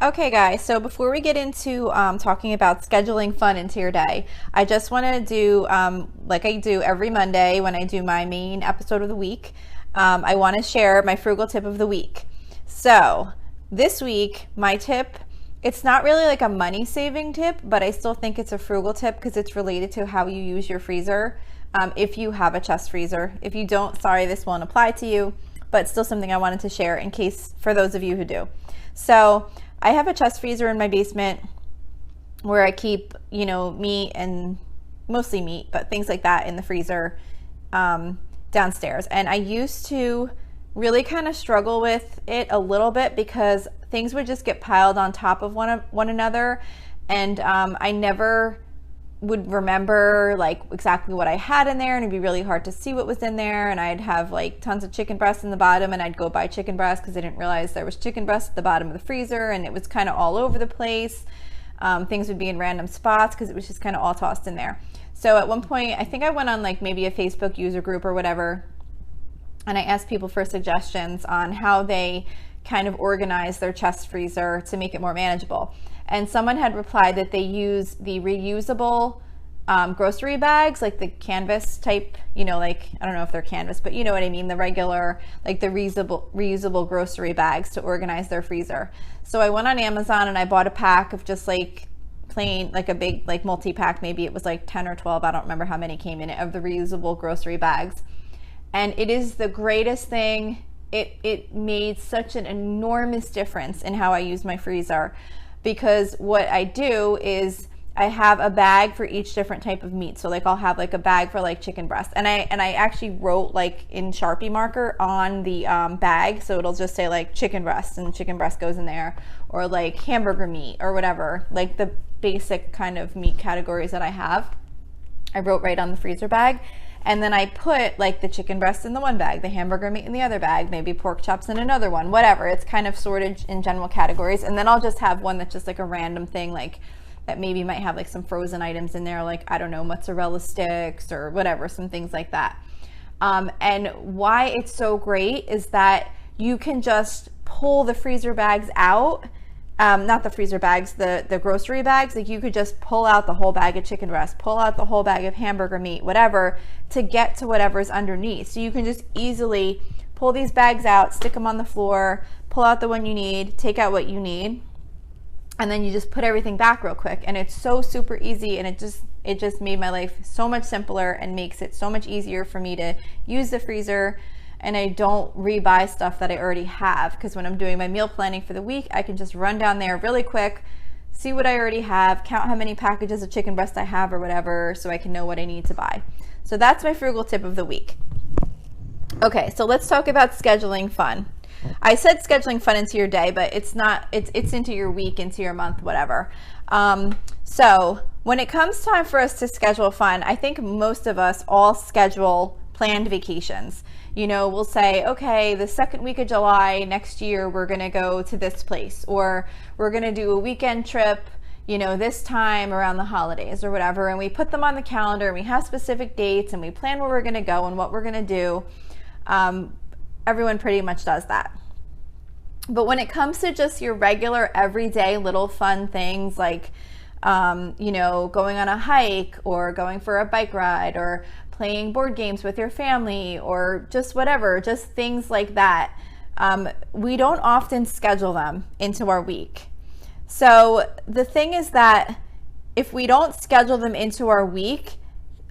Okay, guys, so before we get into talking about scheduling fun into your day, I just want to do, like I do every Monday when I do my main episode of the week, I want to share my frugal tip of the week. So this week, my tip, it's not really like a money saving tip, but I still think it's a frugal tip because it's related to how you use your freezer. If you have a chest freezer. If you don't, sorry, this won't apply to you, but still something I wanted to share in case for those of you who do. So I have a chest freezer in my basement where I keep, meat and mostly meat, but things like that in the freezer downstairs. And I used to really kind of struggle with it a little bit because things would just get piled on top of one another, and I never would remember like exactly what I had in there, and it'd be really hard to see what was in there. And I'd have like tons of chicken breast in the bottom, and I'd go buy chicken breast because I didn't realize there was chicken breast at the bottom of the freezer, and it was kind of all over the place. Things would be in random spots because it was just kind of all tossed in there. So at one point, I think I went on like maybe a Facebook user group or whatever, and I asked people for suggestions on how they kind of organize their chest freezer to make it more manageable. And someone had replied that they use the reusable grocery bags, like the canvas type, like, I don't know if they're canvas, but you know what I mean, the regular, like the reusable grocery bags to organize their freezer. So I went on Amazon and I bought a pack of just like plain, like a big, like multi-pack, maybe it was like 10 or 12, I don't remember how many came in it, of the reusable grocery bags. And it is the greatest thing. It made such an enormous difference in how I use my freezer, because what I do is I have a bag for each different type of meat. So like I'll have like a bag for like chicken breast, and I actually wrote like in Sharpie marker on the bag, so it'll just say like chicken breast, and chicken breast goes in there, or like hamburger meat or whatever, like the basic kind of meat categories that I have. I wrote right on the freezer bag. And then I put like the chicken breast in the one bag, the hamburger meat in the other bag, maybe pork chops in another one, whatever. It's kind of sorted in general categories. And then I'll just have one that's just like a random thing, like that maybe might have like some frozen items in there, like, I don't know, mozzarella sticks or whatever, some things like that. And why it's so great is that you can just pull the freezer bags out. Not the freezer bags, the grocery bags. Like you could just pull out the whole bag of chicken breast, pull out the whole bag of hamburger meat, whatever, to get to whatever's underneath. So you can just easily pull these bags out, stick them on the floor, pull out the one you need, take out what you need, and then you just put everything back real quick. And it's so super easy, and it just made my life so much simpler and makes it so much easier for me to use the freezer. And I don't rebuy stuff that I already have, because when I'm doing my meal planning for the week, I can just run down there really quick, see what I already have, count how many packages of chicken breast I have or whatever, so I can know what I need to buy. So that's my frugal tip of the week. Okay, so let's talk about scheduling fun. I said scheduling fun into your day, but it's not, it's into your week, into your month, whatever. So when it comes time for us to schedule fun, I think most of us all schedule planned vacations. We'll say, okay, the second week of July next year, we're going to go to this place, or we're going to do a weekend trip, this time around the holidays or whatever. And we put them on the calendar, and we have specific dates, and we plan where we're going to go and what we're going to do. Everyone pretty much does that. But when it comes to just your regular everyday little fun things like, going on a hike, or going for a bike ride, or playing board games with your family, or just whatever, just things like that, we don't often schedule them into our week. So the thing is that if we don't schedule them into our week,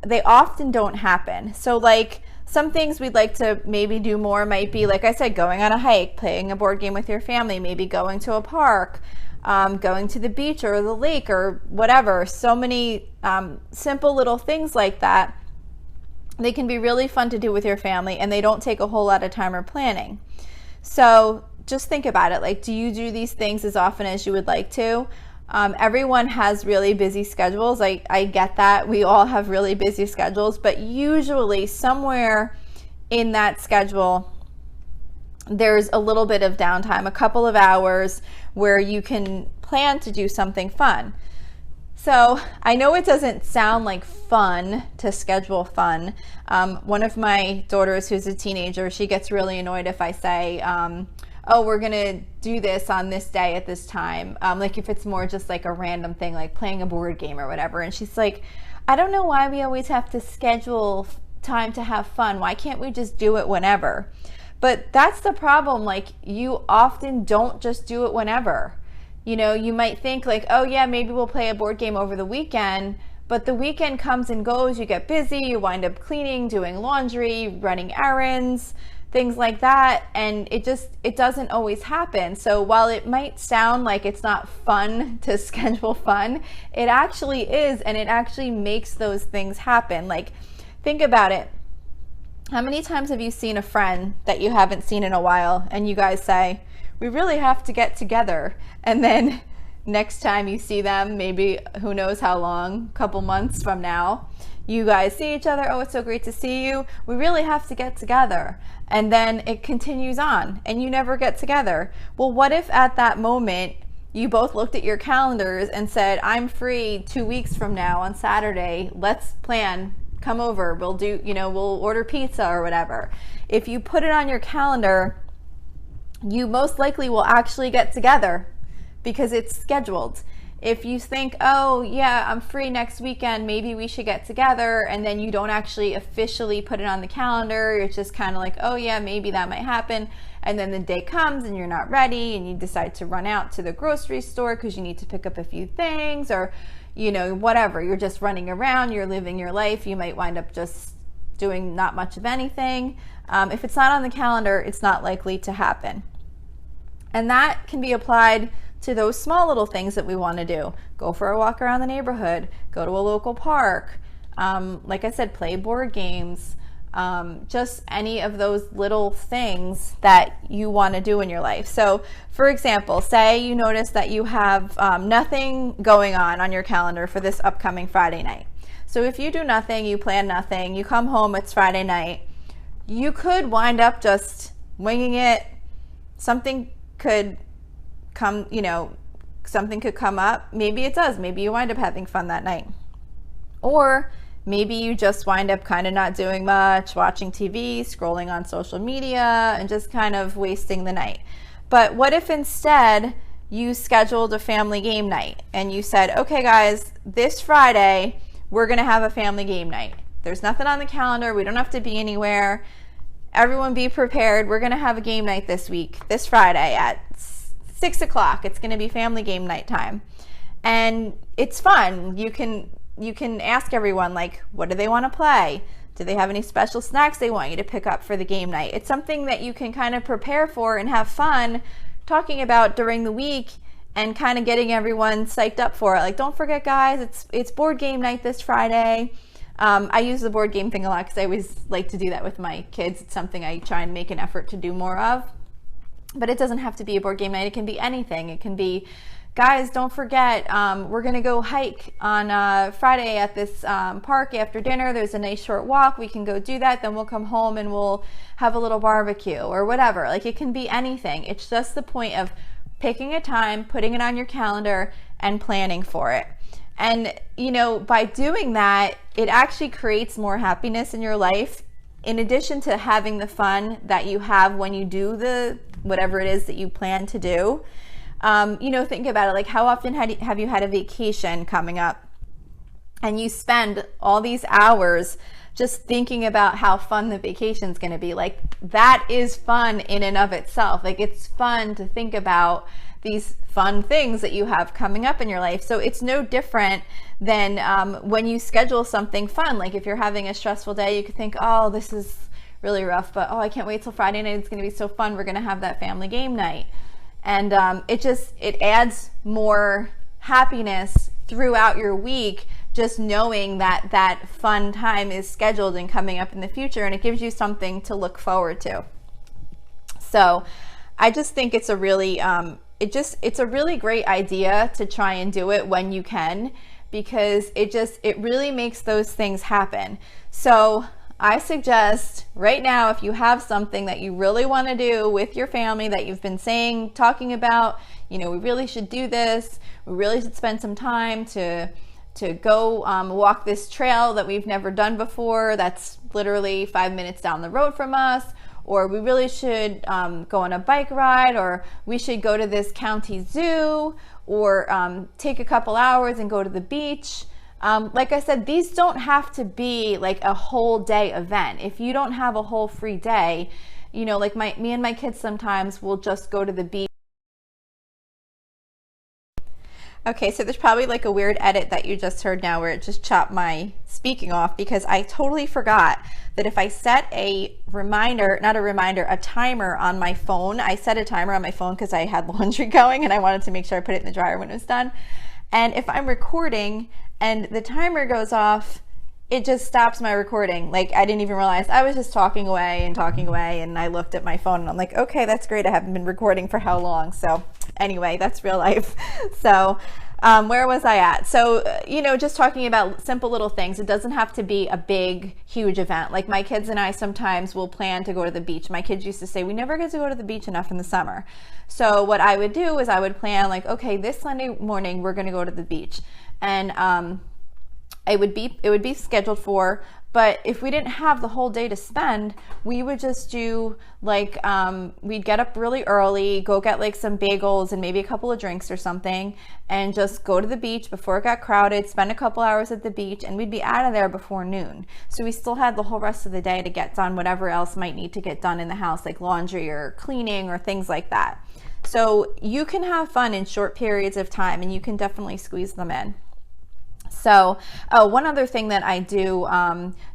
they often don't happen. So like some things we'd like to maybe do more might be, like I said, going on a hike, playing a board game with your family, maybe going to a park, going to the beach or the lake or whatever. So many simple little things like that. They can be really fun to do with your family, and they don't take a whole lot of time or planning. So just think about it. Like, do you do these things as often as you would like to? Everyone has really busy schedules. I get that. We all have really busy schedules, but usually somewhere in that schedule, there's a little bit of downtime, a couple of hours where you can plan to do something fun. So I know it doesn't sound like fun to schedule fun. One of my daughters, who's a teenager, she gets really annoyed if I say, oh, we're gonna do this on this day at this time. Like if it's more just like a random thing, like playing a board game or whatever. And she's like, I don't know why we always have to schedule time to have fun. Why can't we just do it whenever? But that's the problem. Like, you often don't just do it whenever. You know, you might think like, oh yeah, maybe we'll play a board game over the weekend, but the weekend comes and goes. You get busy, you wind up cleaning, doing laundry, running errands, things like that, and it doesn't always happen. So while it might sound like it's not fun to schedule fun, it actually is, and it actually makes those things happen. Like, think about it. How many times have you seen a friend that you haven't seen in a while and you guys say, we really have to get together, and then next time you see them, maybe who knows how long, a couple months from now, you guys see each other, oh, it's so great to see you, we really have to get together. And then it continues on and you never get together. Well, what if at that moment you both looked at your calendars and said, I'm free 2 weeks from now on Saturday, let's plan, come over, we'll do, we'll order pizza or whatever. If you put it on your calendar, you most likely will actually get together because it's scheduled. If you think, oh yeah, I'm free next weekend, maybe we should get together, and then you don't actually officially put it on the calendar, it's just kind of like, oh yeah, maybe that might happen, and then the day comes and you're not ready and you decide to run out to the grocery store because you need to pick up a few things, or whatever, you're just running around, you're living your life, you might wind up just doing not much of anything. If it's not on the calendar, it's not likely to happen. And that can be applied to those small little things that we want to do. Go for a walk around the neighborhood, go to a local park, like I said, play board games, just any of those little things that you want to do in your life. So for example, say you notice that you have nothing going on your calendar for this upcoming Friday night. So if you do nothing, you plan nothing, you come home, it's Friday night, you could wind up just winging it. Something could come, something could come up. Maybe it does. Maybe you wind up having fun that night. Or maybe you just wind up kind of not doing much, watching TV, scrolling on social media, and just kind of wasting the night. But what if instead you scheduled a family game night and you said, okay guys, this Friday, we're going to have a family game night. There's nothing on the calendar. We don't have to be anywhere. Everyone be prepared. We're going to have a game night this week, this Friday at 6 o'clock. It's going to be family game night time. And it's fun. You can ask everyone, like, what do they want to play? Do they have any special snacks they want you to pick up for the game night? It's something that you can kind of prepare for and have fun talking about during the week and kind of getting everyone psyched up for it. Like, don't forget guys, it's board game night this Friday. I use the board game thing a lot because I always like to do that with my kids. It's something I try and make an effort to do more of. But it doesn't have to be a board game night. It can be anything. It can be, guys, don't forget, we're going to go hike on Friday at this park after dinner. There's a nice short walk. We can go do that. Then we'll come home and we'll have a little barbecue or whatever. Like, it can be anything. It's just the point of picking a time, putting it on your calendar, and planning for it. And, by doing that, it actually creates more happiness in your life, in addition to having the fun that you have when you do the whatever it is that you plan to do. Think about it. Like, how often have you had a vacation coming up and you spend all these hours just thinking about how fun the vacation's going to be? Like, that is fun in and of itself. Like, it's fun to think about these fun things that you have coming up in your life. So it's no different than when you schedule something fun. Like, if you're having a stressful day, you could think, oh, this is really rough, but oh, I can't wait till Friday night. It's going to be so fun. We're going to have that family game night. And it adds more happiness throughout your week, just knowing that that fun time is scheduled and coming up in the future, and it gives you something to look forward to. So I just think it's a really it's a really great idea to try and do it when you can, because it really makes those things happen. So I suggest right now, if you have something that you really want to do with your family that you've been talking about, we really should do this, we really should spend some time to go walk this trail that we've never done before, that's literally 5 minutes down the road from us, or we really should go on a bike ride, or we should go to this county zoo, or take a couple hours and go to the beach. Like I said, these don't have to be like a whole day event. If you don't have a whole free day, you know, like me and my kids sometimes will just go to the beach. Okay, so there's probably like a weird edit that you just heard now where it just chopped my speaking off, because I totally forgot that if I set a reminder, not a reminder, a timer on my phone. I set a timer on my phone because I had laundry going and I wanted to make sure I put it in the dryer when it was done. And if I'm recording and the timer goes off, it just stops my recording. Like, I didn't even realize I was just talking away, and I looked at my phone and I'm like, okay, that's great. I haven't been recording for how long? So anyway, that's real life. So where was I at? So, you know, just talking about simple little things. It doesn't have to be a big, huge event. Like my kids and I sometimes will plan to go to the beach. My kids used to say, we never get to go to the beach enough in the summer. So what I would do is I would plan like, okay, this Sunday morning, we're going to go to the beach. And it would be scheduled for, but if we didn't have the whole day to spend, we would just do like, we'd get up really early, go get like some bagels and maybe a couple of drinks or something, and just go to the beach before it got crowded, spend a couple hours at the beach, and we'd be out of there before noon. So we still had the whole rest of the day to get done whatever else might need to get done in the house, like laundry or cleaning or things like that. So you can have fun in short periods of time, and you can definitely squeeze them in. So, one other thing that I do,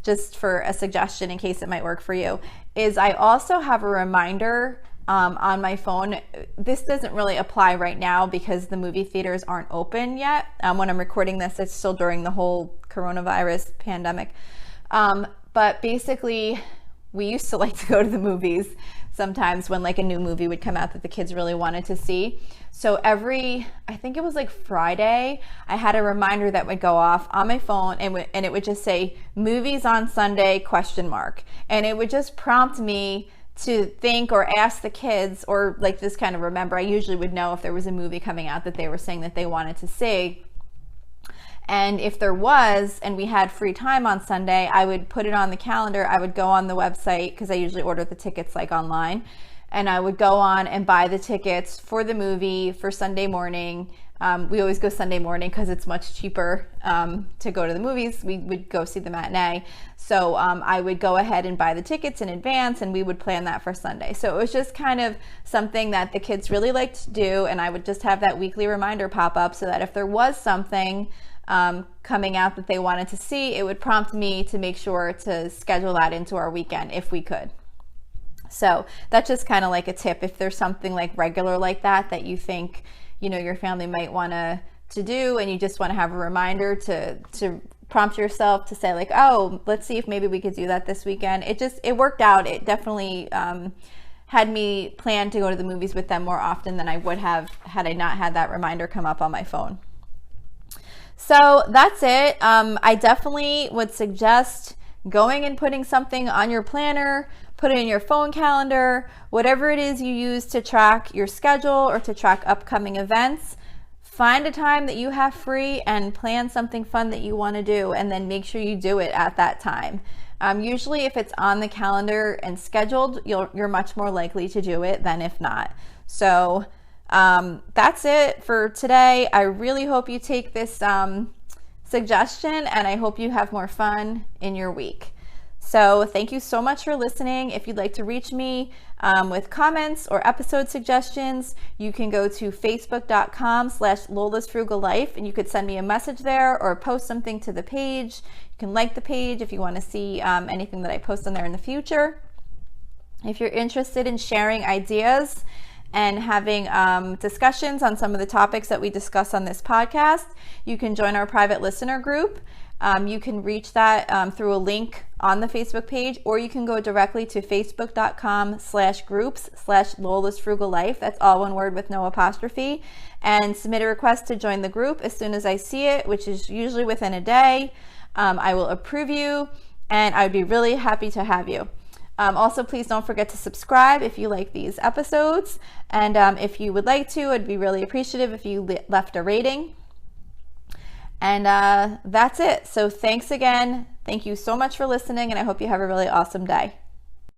just for a suggestion in case it might work for you, is I also have a reminder on my phone. This doesn't really apply right now because the movie theaters aren't open yet. When I'm recording this, it's still during the whole coronavirus pandemic. But basically, we used to like to go to the movies sometimes when like a new movie would come out that the kids really wanted to see. So I think it was like Friday, I had a reminder that would go off on my phone, and it would just say movies on Sunday ? And it would just prompt me to think or ask the kids, or like this kind of remember. I usually would know if there was a movie coming out that they were saying that they wanted to see. And if there was, and we had free time on Sunday, I would put it on the calendar. I would go on the website, because I usually order the tickets like online, and I would go on and buy the tickets for the movie for Sunday morning. We always go Sunday morning because it's much cheaper to go to the movies. We would go see the matinee. So I would go ahead and buy the tickets in advance, and we would plan that for Sunday. So it was just kind of something that the kids really liked to do, and I would just have that weekly reminder pop up so that if there was something coming out that they wanted to see, it would prompt me to make sure to schedule that into our weekend if we could. So that's just kind of like a tip. If there's something like regular like that you think, you know, your family might want to do, and you just want to have a reminder to prompt yourself to say like, oh, let's see if maybe we could do that this weekend. It worked out. It definitely had me plan to go to the movies with them more often than I would have had I not had that reminder come up on my phone. So that's it. I definitely would suggest going and putting something on your planner, put it in your phone calendar, whatever it is you use to track your schedule or to track upcoming events. Find a time that you have free and plan something fun that you want to do, and then make sure you do it at that time. Usually if it's on the calendar and scheduled, you're much more likely to do it than if not. So that's it for today. I really hope you take this suggestion, and I hope you have more fun in your week. So thank you so much for listening. If you'd like to reach me with comments or episode suggestions, you can go to facebook.com/Lola's Frugal Life, and you could send me a message there or post something to the page. You can like the page if you want to see anything that I post on there in the future. If you're interested in sharing ideas and having discussions on some of the topics that we discuss on this podcast, you can join our private listener group. You can reach that through a link on the Facebook page, or you can go directly to facebook.com/groups/Lola's Frugal Life. That's all one word with no apostrophe, and submit a request to join the group. As soon as I see it, which is usually within a day, I will approve you, and I'd be really happy to have you. Also, please don't forget to subscribe if you like these episodes, and if you would like to, I'd be really appreciative if you left a rating. And that's it. So thanks again. Thank you so much for listening, and I hope you have a really awesome day.